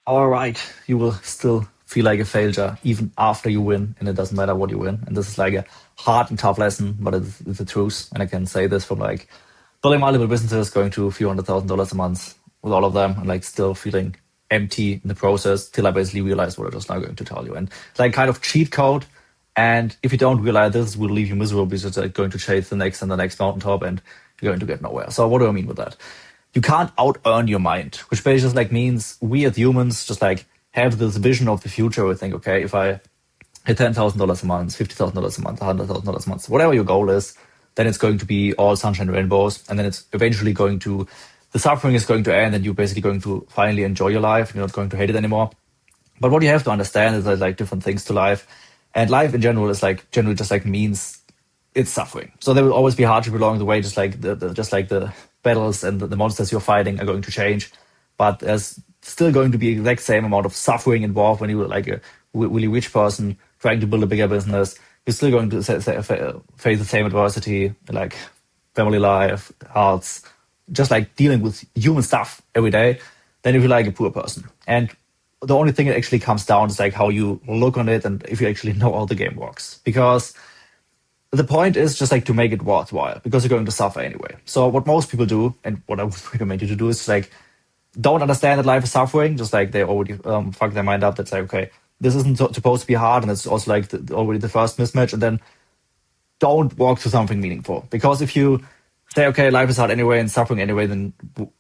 all right, you will still feel like a failure even after you win, and it doesn't matter what you win. And this is like a hard and tough lesson, but it's the truth. And I can say this from like building multiple businesses, going to a few $100,000 a month with all of them, and like still feeling empty in the process till I basically realized what I was now going to tell you. And like kind of cheat code. And if you don't realize this, will leave you miserable because you're going to chase the next and the next mountaintop, and you're going to get nowhere. So what do I mean with that? You can't out earn your mind, which basically just like means we as humans just like have this vision of the future. We think, okay, if I hit $10,000 a month, $50,000 a month, $100,000 a month, whatever your goal is, then it's going to be all sunshine and rainbows. And then it's eventually going to, the suffering is going to end, and you're basically going to finally enjoy your life. You're not going to hate it anymore. But what you have to understand is there's like different things to life. And life in general is like generally just like means it's suffering. So there will always be hardship along the way, just like the battles and the monsters you're fighting are going to change. But there's still going to be the exact same amount of suffering involved when you're like a really rich person trying to build a bigger business. You're still going to face the same adversity, like family life, health, just like dealing with human stuff every day, than if you're like a poor person. And the only thing that actually comes down is like how you look on it and if you actually know how the game works. Because the point is just like to make it worthwhile, because you're going to suffer anyway. So what most people do, and what I would recommend you to do, is like don't understand that life is suffering. Just like they already fuck their mind up. That's like, okay, this isn't supposed to be hard, and it's also like already the first mismatch. And then don't walk to something meaningful, because if you say, okay, life is hard anyway and suffering anyway, then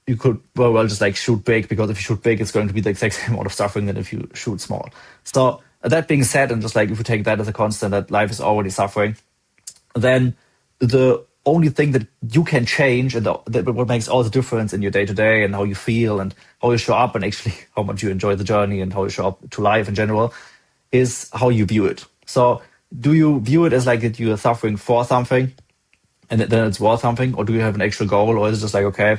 you could very well just like shoot big, because if you shoot big, it's going to be the exact same amount of suffering than if you shoot small. So that being said, and just like if you take that as a constant, that life is already suffering, then the only thing that you can change, and what makes all the difference in your day to day and how you feel and how you show up and actually how much you enjoy the journey and how you show up to life in general, is how you view it. So do you view it as like that you are suffering for something and then it's worth something, or do you have an actual goal, or is it just like, okay,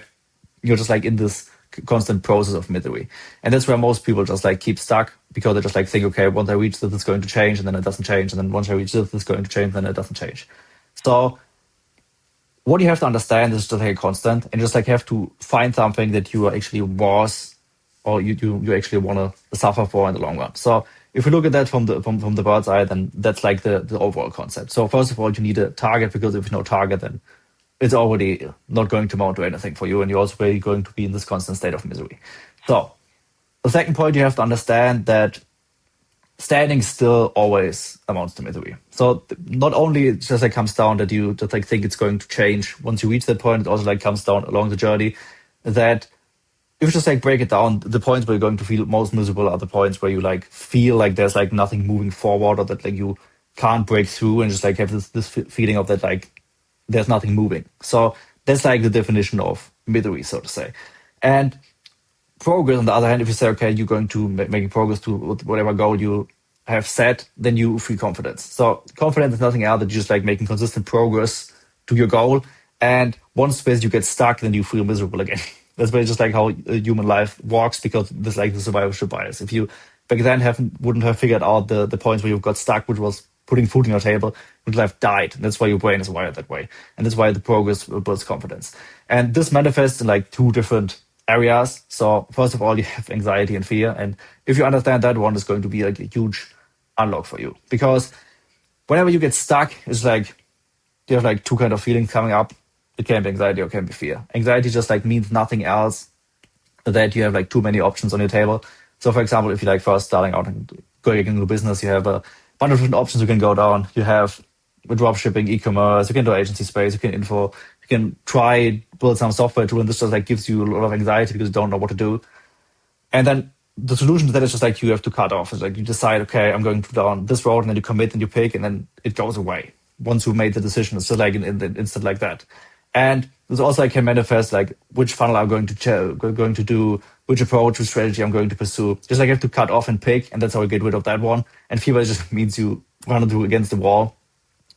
you're just like in this constant process of misery? And that's where most people just like keep stuck, because they just like think, okay, once I reach this, it's going to change, and then it doesn't change, and then once I reach this, it's going to change, then it doesn't change. So what you have to understand is just like a constant, and just like have to find something that you are actually worth, or you actually want to suffer for in the long run. So if we look at that from the bird's eye, then that's like the overall concept. So first of all, you need a target, because if you no target, then it's already not going to amount to anything for you, and you're also really going to be in this constant state of misery. So the second point, you have to understand that standing still always amounts to misery. So not only it just like comes down that you just like think it's going to change once you reach that point, it also like comes down along the journey that if you just like break it down, the points where you're going to feel most miserable are the points where you like feel like there's like nothing moving forward, or that like you can't break through, and just like have this feeling of that like there's nothing moving. So that's like the definition of misery, so to say. And progress, on the other hand, if you say, okay, you're going to making progress to whatever goal you have set, then you feel confidence. So confidence is nothing else than just like making consistent progress to your goal. And once you get stuck, then you feel miserable again. That's basically just like how human life works, because there's like the survivorship bias. If you back then wouldn't have figured out the points where you got stuck, which was putting food on your table, would have died. And that's why your brain is wired that way. And that's why the progress builds confidence. And this manifests in like two different areas. So first of all, you have anxiety and fear. And if you understand that, one is going to be like a huge unlock for you. Because whenever you get stuck, it's like you have like two kind of feelings coming up. It can be anxiety or it can be fear. Anxiety just like means nothing else that you have like too many options on your table. So for example, if you're like first starting out and going into business, you have a bunch of different options you can go down. You have drop shipping, e-commerce, you can do agency space, you can info, you can try build some software tool, and this just like gives you a lot of anxiety because you don't know what to do. And then the solution to that is just like you have to cut off. It's like you decide, okay, I'm going to down this road, and then you commit and you pick, and then it goes away. Once you made the decision, it's just like in the instant like that. And this also like can manifest like which funnel I'm going to do, which approach, which strategy I'm going to pursue. Just like you have to cut off and pick, and that's how you get rid of that one. And fear just means you run into against the wall.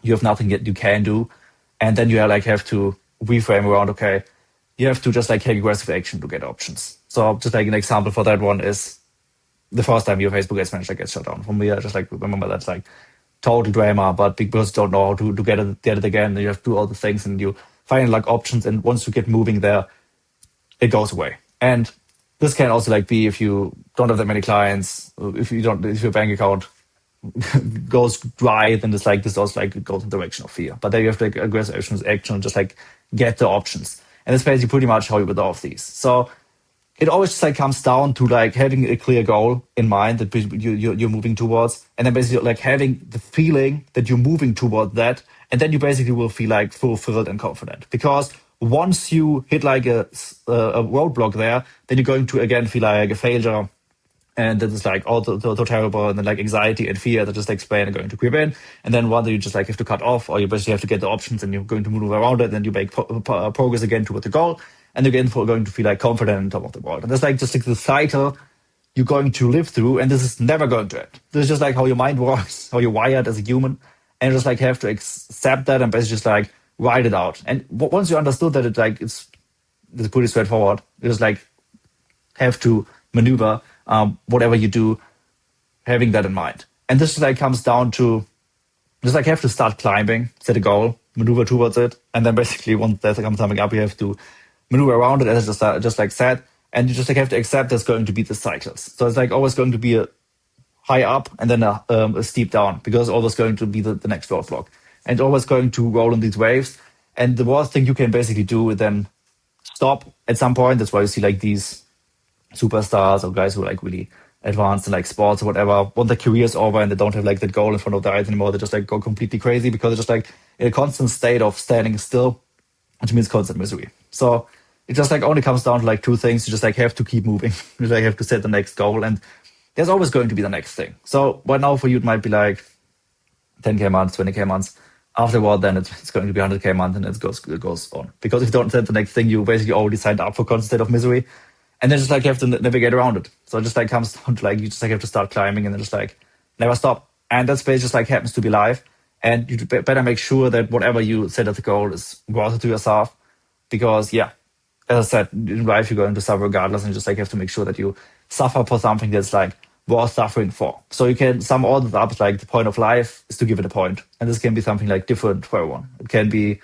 You have nothing yet you can do, and then you like have to reframe around. Okay, you have to just like take aggressive action to get options. So just like an example for that one is the first time your Facebook Ads Manager gets shut down. For me, I just like remember that's like total drama, but because you don't know how to get it again, you have to do all the things, and you find like options, and once you get moving there, it goes away. And this can also like be if you don't have that many clients, if your bank account goes dry, then it's like this also like it goes in the direction of fear. But then you have to like aggressive action, just like get the options. And that's basically pretty much how you get off these. So it always just like comes down to like having a clear goal in mind that you're moving towards, and then basically like having the feeling that you're moving toward that, and then you basically will feel like fulfilled and confident. Because once you hit like a roadblock there, then you're going to again feel like a failure, and that is like all so terrible, and then like anxiety and fear that just like explain are going to creep in, and then one that you just like have to cut off, or you basically have to get the options, and you're going to move around it, and you make progress again toward the goal, and again going to feel like confident on top of the world. And that's like just like the cycle you're going to live through, and this is never going to end. This is just like how your mind works, how you're wired as a human, and you just like have to accept that and basically just like ride it out. And once you understood that it's pretty straightforward, you just like have to maneuver whatever you do, having that in mind. And this like comes down to just like have to start climbing, set a goal, maneuver towards it, and then basically once there's something up, you have to maneuver around it, as I just like said, and you just like have to accept there's going to be the cycles. So it's like always going to be a high up and then a steep down, because it's always going to be the next roadblock, and always going to roll in these waves. And the worst thing you can basically do is then stop at some point. That's why you see like these superstars or guys who are like really advanced in like sports or whatever, want their careers over and they don't have like that goal in front of their eyes anymore. They just like go completely crazy because they're just like in a constant state of standing still, which means constant misery. So it just like only comes down to like two things. You just like have to keep moving. You like have to set the next goal, and there's always going to be the next thing. So right now for you, it might be like 10K months, 20K months. Afterward, then it's going to be 100K month, and it goes on. Because if you don't set the next thing, you basically already signed up for constant state of misery. And then just like you have to navigate around it. So it just like comes down to like you just like have to start climbing and then just like never stop. And that space just like happens to be live. And you better make sure that whatever you set as a goal is worth it to yourself. Because yeah, as I said, in life you're going to suffer regardless, and you just like have to make sure that you suffer for something that's like worth suffering for. So you can sum all this up, like the point of life is to give it a point. And this can be something like different for everyone. It can be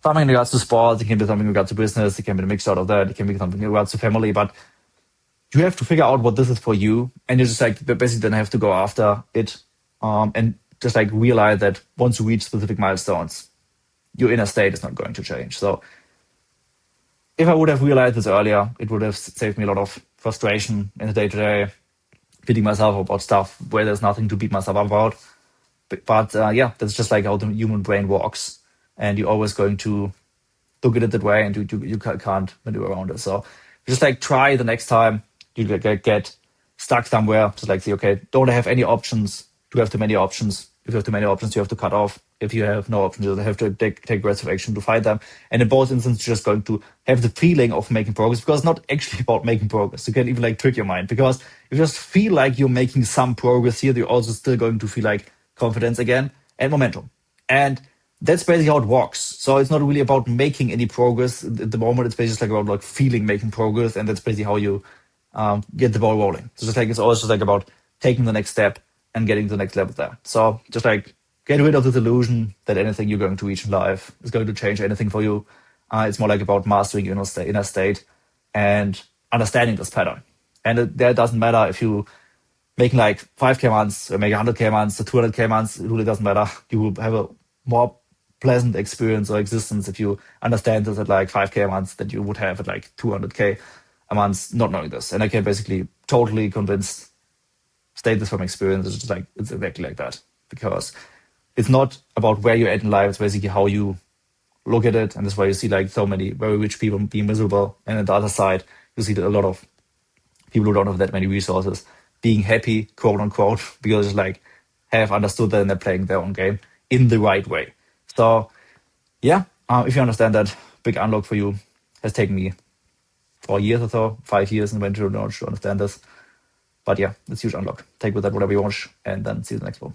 something in regards to sports, it can be something in regards to business, it can be a mix out of that, it can be something in regards to family, but you have to figure out what this is for you, and you just like basically then have to go after it, and just like realize that once you reach specific milestones, your inner state is not going to change. So if I would have realized this earlier, it would have saved me a lot of frustration in the day-to-day, beating myself up about stuff where there's nothing to beat myself up about. But yeah, that's just like how the human brain works. And you're always going to look at it that way, and you can't maneuver around it. So just like try the next time you get stuck somewhere, just like say, okay, don't have any options to have too many options. If you have too many options, you have to cut off. If you have no options, you have to take aggressive action to fight them. And in both instances, you're just going to have the feeling of making progress, because it's not actually about making progress. You can even like trick your mind, because if you just feel like you're making some progress here, you're also still going to feel like confidence again and momentum. And that's basically how it works. So it's not really about making any progress at the moment. It's basically like about like feeling making progress, and that's basically how you get the ball rolling. So just like it's always just like about taking the next step and getting to the next level there. So just like get rid of this illusion that anything you're going to reach in life is going to change anything for you. It's more like about mastering your inner state and understanding this pattern. And that doesn't matter if you making like 5K months or make 100K months or 200K months. It really doesn't matter. You will have a more pleasant experience or existence if you understand this at like 5K months that you would have at like 200K a month not knowing this. And I can basically totally convince, state this from experience. It's just like, it's exactly like that, because it's not about where you're at in life. It's basically how you look at it. And that's why you see like so many very rich people being miserable. And on the other side, you see that a lot of people who don't have that many resources being happy, quote unquote, because it's like have understood that and they're playing their own game in the right way. So yeah, if you understand that, big unlock for you. Has taken me 4 years or so, 5 years in venture to understand this. But yeah, it's a huge unlock. Take with that whatever you want, and then see you in the next one.